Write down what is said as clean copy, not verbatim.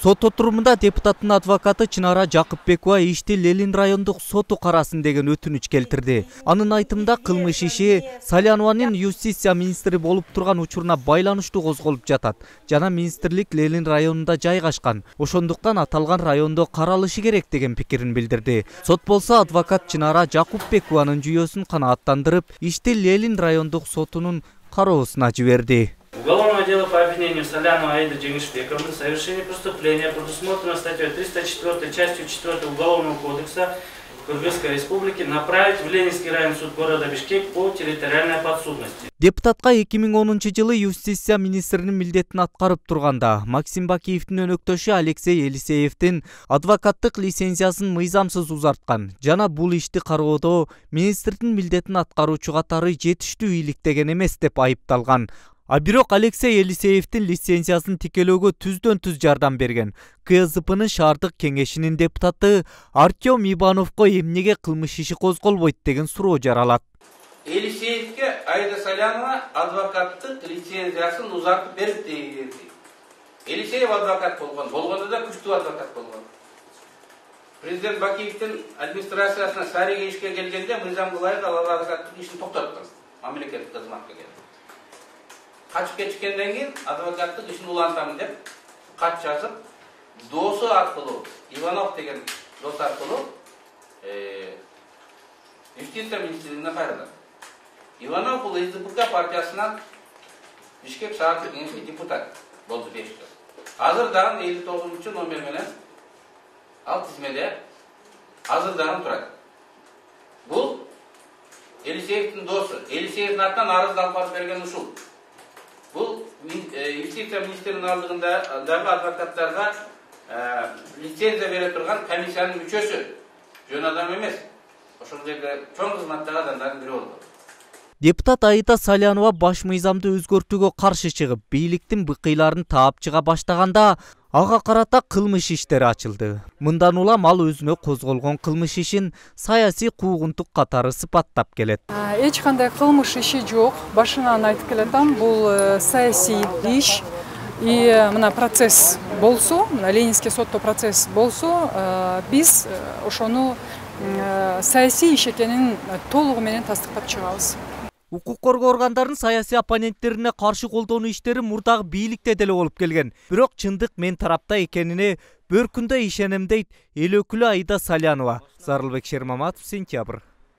Сот отурумунда депутаттын адвокаты Чынара Жакыпбекова ишти Ленин райондук соту карасын деген өтүнүч келтирди. Анын айтымында кылмыш иши Салянованын юстиция министри болуп турган учуруна байланыштуу козголуп жатат. Жана министрлик Ленин районунда жайгашкан. Ошондуктан аталган райондо каралышы керек деген пикирин билдирди. Сот болсо адвокат Чынара Жакыпбекованын жүйөсүн канааттандырып, ишти Ленин райондук сотунун кароосуна жиберди. Уголовного дела по обвинению Салянова Аиды Жеңишбековны в совершении преступления предусмотрено статьей 304 частью 4 Уголовного кодекса Кыргызской Республики направить в Ленинский районный суд города Бишкек по территориальной подсудности. Депутатка 2010-жылы юстиция министринин милдетин аткарып турганда Максим Бакиевдин өнөктөшү Алексей Елисеевдин адвокаттык лицензиясын мыйзамсыз узарткан жана бул ишти кароодо министрдин милдетин аткаруучу катары жетиштүү ийгиликтеген эмес деп айыпталган. А бирок Алексей Елисеевдин лицензиясын тикелөөгө түздөн-түз жардам берген. КСДПнын шаардык кеңешинин депутаты Артем Ивановго эмнеге кылмыш иши козголбойт деген суроо жаралат. Елисеевге Аида Салянова адвокаттык лицензиясын узартып берди. Елисеев адвокат болгондо да күчтүү адвокат болгон. Президент Бакиевдин администрациясына Сарыга ишке келгенде мыйзам кылайт, ал адвокаттык ишин токтотту. Мамлекеттик кызматка келди. Kaçıp geçkenden keyin advokatlık işini ulantамын деп кат жазып, досы аркылуу, Иванов деген дос аркылуу юстиция министрлигине кайрылды. Иванов бул СДПК партиясынан Бишкек шаардык кеңешинин депутат болду 5 жыл. Азыр дагы 59 номер менен ал тизмеде азыр дагы турат. Бул Елисеевдин досу, Елисеевдин атынан арыз алып берген ушул. Бұл юстиция министрінің алдығындағы адвокаттарға лицензия бере тұрған комиссияның мүшесі. Жөн адам емес. Ошол жерде чоң кызматтагы адамдардын бири болду. Депутат Аида Салянова баш мыйзамды өзгөртүүгө каршы чыгып, бийликтин быкыйларын таап чыга баштаганда ага карата кылмыш иштери ачылды. Мындан улам ал өзүнө козголгон кылмыш ишин саясий куугунтук катары сыпаттап келет. Эч кандай кылмыш иши жок. Башынан айтып келатам, бул саясий иш. И мына процесс болсо, мына Ленинский сотто процесс болсо, биз ошону саясий иш экенин толугу менен тастыктап чыгабыз. Укук коргоо органдарынын саясий оппоненттерине каршы колдонуу иштери мурдагы бийликте деле болуп келген. Бирок чындык мен тарапта экенине бөркүндө ишенем дейт эл өкүлү Аида Салянова. Зарылбек Шермаматов, Сентябрь.